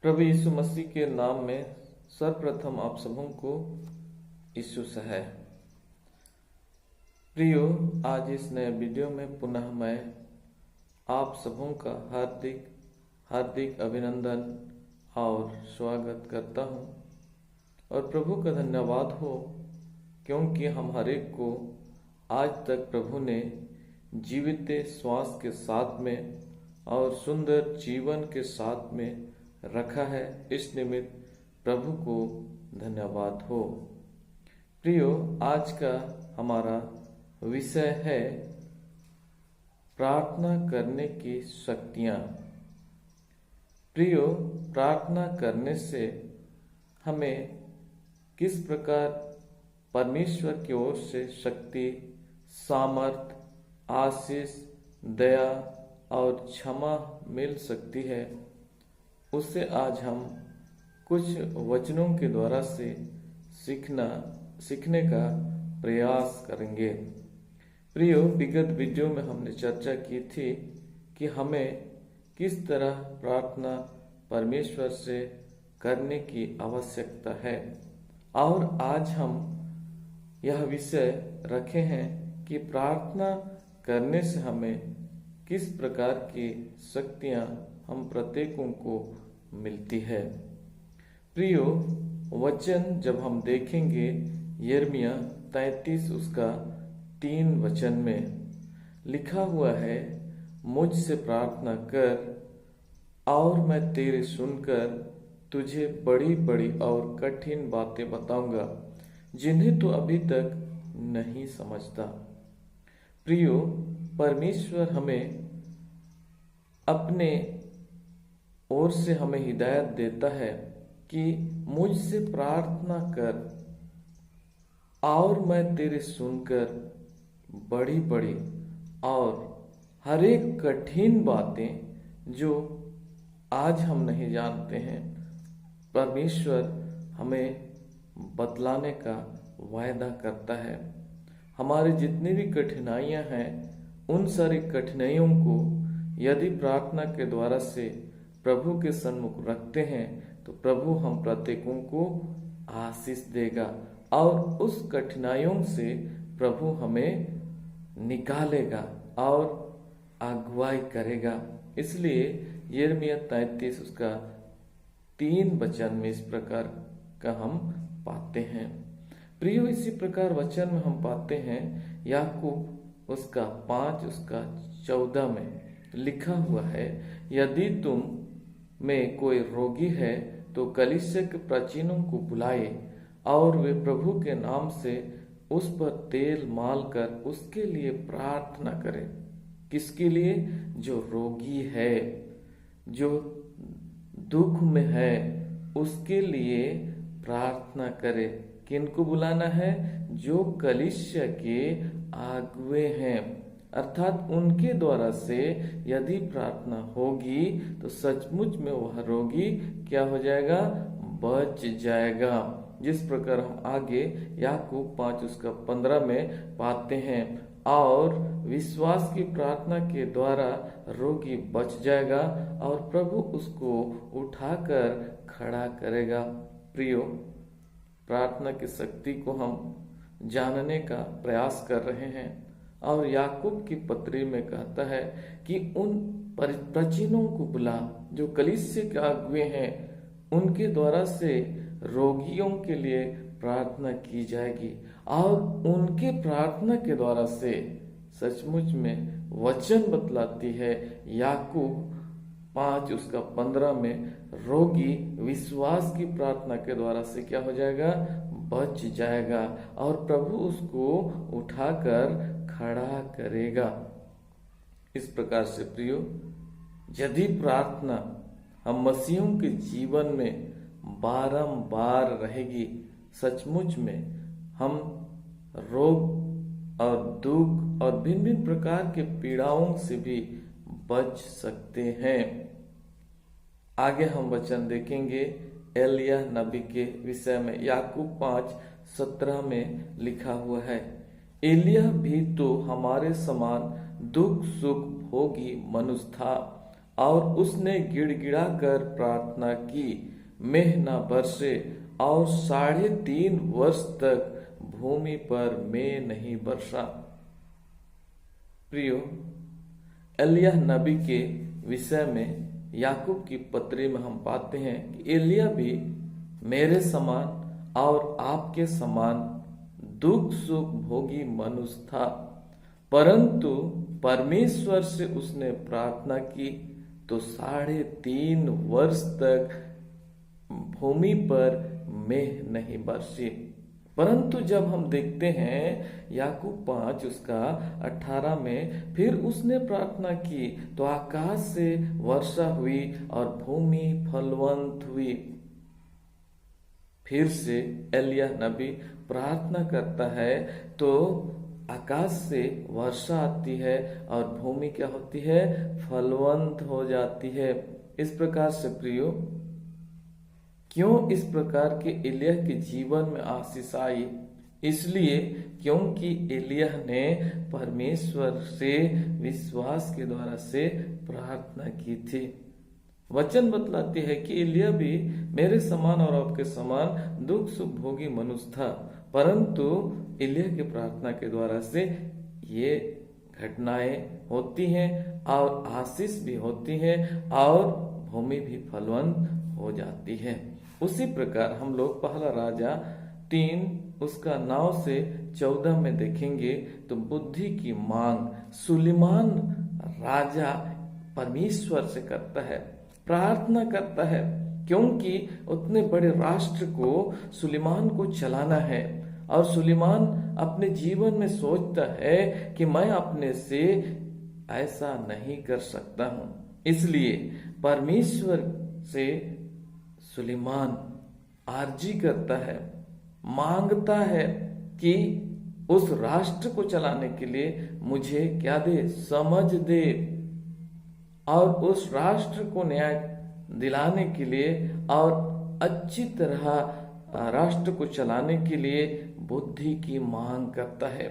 प्रभु यीशु मसीह के नाम में सर्वप्रथम आप सबों को यीशु है। प्रियो, आज इस नए वीडियो में पुनः मैं आप सबों का हार्दिक हार्दिक अभिनंदन और स्वागत करता हूं और प्रभु का धन्यवाद हो, क्योंकि हम हर एक को आज तक प्रभु ने जीवित श्वास के साथ में और सुंदर जीवन के साथ में रखा है। इस निमित्त प्रभु को धन्यवाद हो। प्रियो, आज का हमारा विषय है प्रार्थना करने की शक्तियां। प्रियो, प्रार्थना करने से हमें किस प्रकार परमेश्वर की ओर से शक्ति, सामर्थ, आशीष, दया और क्षमा मिल सकती है, उससे आज हम कुछ वचनों के द्वारा से सीखने का प्रयास करेंगे। प्रियो, विगत वीडियो में हमने चर्चा की थी कि हमें किस तरह प्रार्थना परमेश्वर से करने की आवश्यकता है, और आज हम यह विषय रखे हैं कि प्रार्थना करने से हमें किस प्रकार की शक्तियां हम प्रत्येकों को मिलती है। प्रियो, वचन जब हम देखेंगे यिर्मयाह 33 उसका 3 वचन में लिखा हुआ है, मुझसे प्रार्थना कर और मैं तेरे सुनकर तुझे बड़ी बड़ी और कठिन बातें बताऊंगा जिन्हें तू अभी तक नहीं समझता। प्रियो, परमेश्वर हमें अपने ओर से हमें हिदायत देता है कि मुझसे प्रार्थना कर और मैं तेरे सुनकर बड़ी बड़ी और हर एक कठिन बातें जो आज हम नहीं जानते हैं, परमेश्वर हमें बतलाने का वायदा करता है। हमारी जितनी भी कठिनाइयां हैं, उन सारी कठिनाइयों को यदि प्रार्थना के द्वारा से प्रभु के सन्मुख रखते हैं तो प्रभु हम प्रत्येकों को आशीष देगा और उस कठिनाइयों से प्रभु हमें निकालेगा और अगुवाई करेगा। इसलिए यिर्मयाह 33 उसका 3 वचन में इस प्रकार का हम पाते हैं। प्रियो, इसी प्रकार वचन में हम पाते हैं याकूब उसका 5 उसका 14 में लिखा हुआ है, यदि तुम में कोई रोगी है तो कलीसिया के प्राचीनों को बुलाए और वे प्रभु के नाम से उस पर तेल माल कर उसके लिए प्रार्थना करें। किसके लिए? जो रोगी है, जो दुख में है, उसके लिए प्रार्थना करे। किनको बुलाना है? जो कलीसिया के आगुए हैं, अर्थात उनके द्वारा से यदि प्रार्थना होगी तो सचमुच में वह रोगी क्या हो जाएगा? बच जाएगा। जिस प्रकार हम आगे याकूब 5 उसका 15 में पाते हैं, और विश्वास की प्रार्थना के द्वारा रोगी बच जाएगा और प्रभु उसको उठाकर खड़ा करेगा। प्रियो, प्रार्थना की शक्ति को हम जानने का प्रयास कर रहे हैं, और याकूब की पत्री में कहता है कि उन प्राचीनों को बुला जो कलीसिया के अगुए हैं, उनके द्वारा से रोगियों के लिए प्रार्थना की जाएगी और उनके प्रार्थना के द्वारा से सचमुच में वचन बतलाती है याकूब 5 उसका 15 में, रोगी विश्वास की प्रार्थना के द्वारा से क्या हो जाएगा? बच जाएगा और प्रभु उसको उठाकर खड़ा करेगा। इस प्रकार से प्रियो, यदि प्रार्थना हम मसीहों के जीवन में बारंबार रहेगी, सचमुच में हम रोग और दुख और भिन्न भिन्न प्रकार के पीड़ाओं से भी बच सकते हैं। आगे हम वचन देखेंगे एलिय्याह नबी के विषय में। याकूब 5:17 में लिखा हुआ है, एलिय्याह भी तो हमारे समान दुख सुख भोगी मनुष्य था और उसने गिड़गिड़ाकर प्रार्थना की, मेघ न बरसे, और 3.5 वर्ष तक भूमि पर मेघ नहीं बरसा। प्रियो, एलिय्याह नबी के विषय में याकूब की पत्री में हम पाते हैं कि एलिय्याह भी मेरे समान और आपके समान दुख सुख भोगी मनुष्य था, परंतु परमेश्वर से उसने प्रार्थना की तो 3.5 वर्ष तक भूमि पर मेघ नहीं बरसी। परंतु जब हम देखते हैं याकूब 5 उसका 18 में, फिर उसने प्रार्थना की तो आकाश से वर्षा हुई और भूमि फलवंत हुई। फिर से एलिय्याह नबी प्रार्थना करता है तो आकाश से वर्षा आती है और भूमि क्या होती है, फलवंत हो जाती है। इस प्रकार से प्रियो, क्यों इस प्रकार के एलिय्याह के जीवन में आशीष आई? इसलिए क्योंकि एलिय्याह ने परमेश्वर से विश्वास के द्वारा से प्रार्थना की थी। वचन बतलाती है कि एलिय्याह भी मेरे समान और आपके समान दुख सुख भोगी मनुष्य था, परंतु एलिय्याह की प्रार्थना के द्वारा से ये घटनाएं होती हैं और आशीष भी होती हैं और भूमि भी फलवंत हो जाती है। उसी प्रकार हम लोग पहला राजा 3 उसका 9 से 14 में देखेंगे तो बुद्धि की मांग सुलेमान राजा परमेश्वर से करता है, प्रार्थना करता है, क्योंकि उतने बड़े राष्ट्र को सुलेमान को चलाना है। और सुलेमान अपने जीवन में सोचता है कि मैं अपने से ऐसा नहीं कर सकता हूं, इसलिए परमेश्वर से सुलेमान आर्जी करता है, मांगता है कि उस राष्ट्र को चलाने के लिए मुझे क्या दे, समझ दे, और उस राष्ट्र को न्याय दिलाने के लिए और अच्छी तरह राष्ट्र को चलाने के लिए बुद्धि की मांग करता है।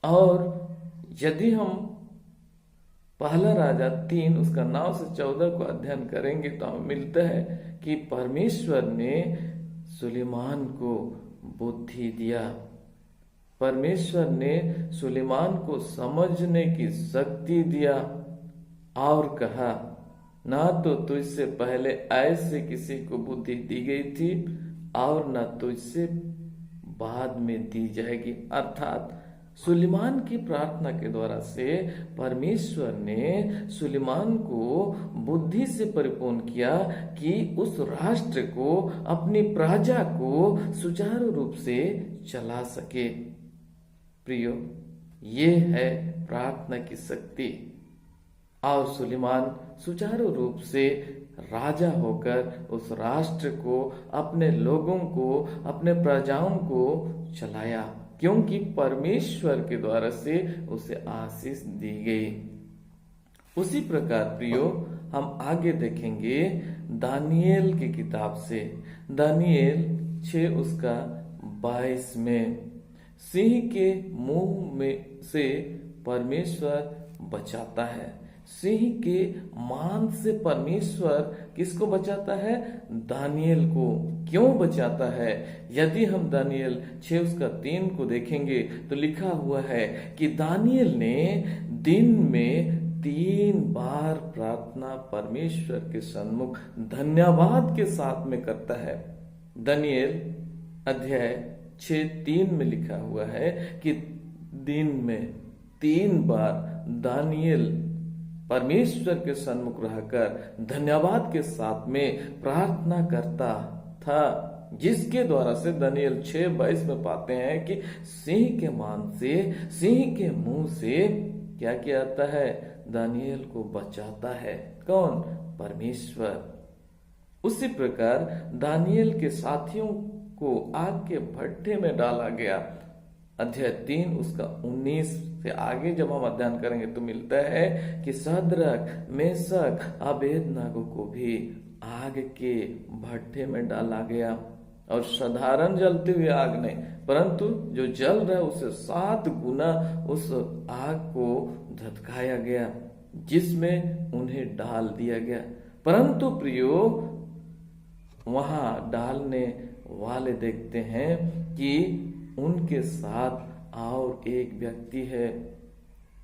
और यदि हम पहला राजा 3 उसका 9 से 14 को अध्ययन करेंगे तो हमें मिलता है कि परमेश्वर ने सुलेमान को बुद्धि दिया, परमेश्वर ने सुलेमान को समझने की शक्ति दिया और कहा, ना तो तुझसे पहले ऐसे किसी को बुद्धि दी गई थी और न तुझसे बाद में दी जाएगी। अर्थात सुलेमान की प्रार्थना के द्वारा से परमेश्वर ने सुलेमान को बुद्धि से परिपूर्ण किया कि उस राष्ट्र को, अपनी प्रजा को सुचारू रूप से चला सके। प्रियो, ये है प्रार्थना की शक्ति। और सुलेमान सुचारू रूप से राजा होकर उस राष्ट्र को, अपने लोगों को, अपने प्रजाओं को चलाया, क्योंकि परमेश्वर के द्वारा से उसे आशीष दी गई। उसी प्रकार प्रियो, हम आगे देखेंगे दानियेल की किताब से, दानियेल 6 उसका 22 में, सिंह के मुंह में से परमेश्वर बचाता है। सिंह के मान से परमेश्वर किसको बचाता है? दानियेल को। क्यों बचाता है? यदि हम दानियेल 6 उसका 3 को देखेंगे तो लिखा हुआ है कि दानियेल ने दिन में 3 बार प्रार्थना परमेश्वर के सन्मुख धन्यवाद के साथ में करता है। दानियेल अध्याय 6:3 में लिखा हुआ है कि दिन में 3 बार दानियेल परमेश्वर के सन्मुख रहकर धन्यवाद के साथ में प्रार्थना करता था, जिसके द्वारा से दानियेल 6:22 में पाते हैं कि सिंह के मान से, सिंह के मुंह से क्या किया जाता है? दानियेल को बचाता है। कौन? परमेश्वर। उसी प्रकार दानियेल के साथियों को आग के भट्ठे में डाला गया। अध्याय 3 उसका 19 से आगे जब हम अध्ययन करेंगे तो मिलता है कि शद्रक, मेशक, अबेदनगो को भी आग के भट्ठे में डाला गया, और साधारण जलते हुए आग नहीं, परंतु जो जल रहा है उससे 7 गुना उस आग को धधकाया गया, जिसमें उन्हें डाल दिया गया। परंतु प्रियो, वहां डालने वाले देखते हैं कि उनके साथ और एक व्यक्ति है,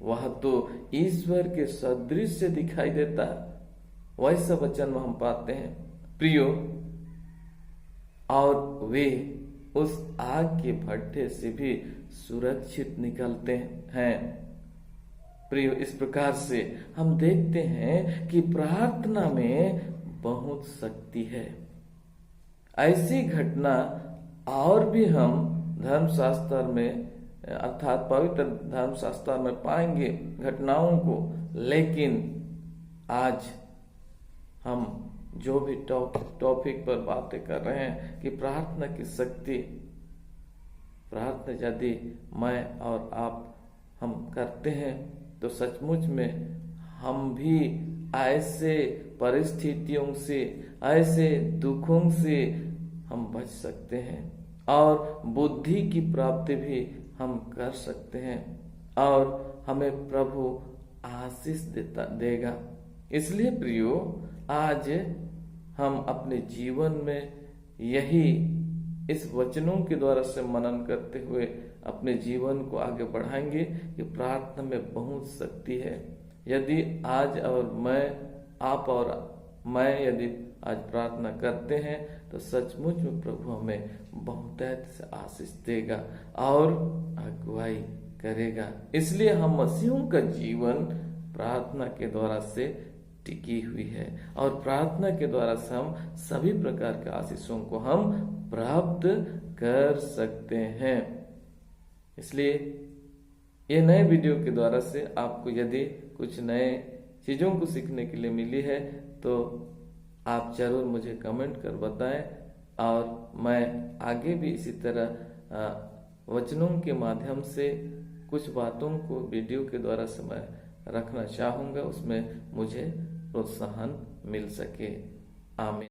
वह तो ईश्वर के सदृश से दिखाई देता है। वैसा वचन में हम पाते हैं प्रियो, और वे उस आग के भट्ठे से भी सुरक्षित निकलते हैं। प्रियो, इस प्रकार से हम देखते हैं कि प्रार्थना में बहुत शक्ति है। ऐसी घटना और भी हम धर्मशास्त्र में अर्थात पवित्र धर्मशास्त्र में पाएंगे घटनाओं को, लेकिन आज हम जो भी टॉपिक पर बातें कर रहे हैं कि प्रार्थना की शक्ति, प्रार्थना यदि मैं और आप हम करते हैं तो सचमुच में हम भी ऐसे परिस्थितियों से, ऐसे दुखों से हम बच सकते हैं और बुद्धि की प्राप्ति भी हम कर सकते हैं और हमें प्रभु आशीष देगा। इसलिए प्रियो, आज हम अपने जीवन में यही इस वचनों के द्वारा से मनन करते हुए अपने जीवन को आगे बढ़ाएंगे कि प्रार्थना में बहुत शक्ति है। यदि आज और मैं, आप और मैं यदि आज प्रार्थना करते हैं तो सचमुच में प्रभु हमें बहुतायत से आशीष देगा और अगुवाई करेगा। इसलिए हम मसीहों का जीवन प्रार्थना के द्वारा से टिकी हुई है और प्रार्थना के द्वारा से हम सभी प्रकार के आशीषों को हम प्राप्त कर सकते हैं। इसलिए ये नए वीडियो के द्वारा से आपको यदि कुछ नए चीजों को सीखने के लिए मिली है तो आप जरूर मुझे कमेंट कर बताएं और मैं आगे भी इसी तरह वचनों के माध्यम से कुछ बातों को वीडियो के द्वारा से मैं रखना चाहूँगा, उसमें मुझे प्रोत्साहन मिल सके। आमीन।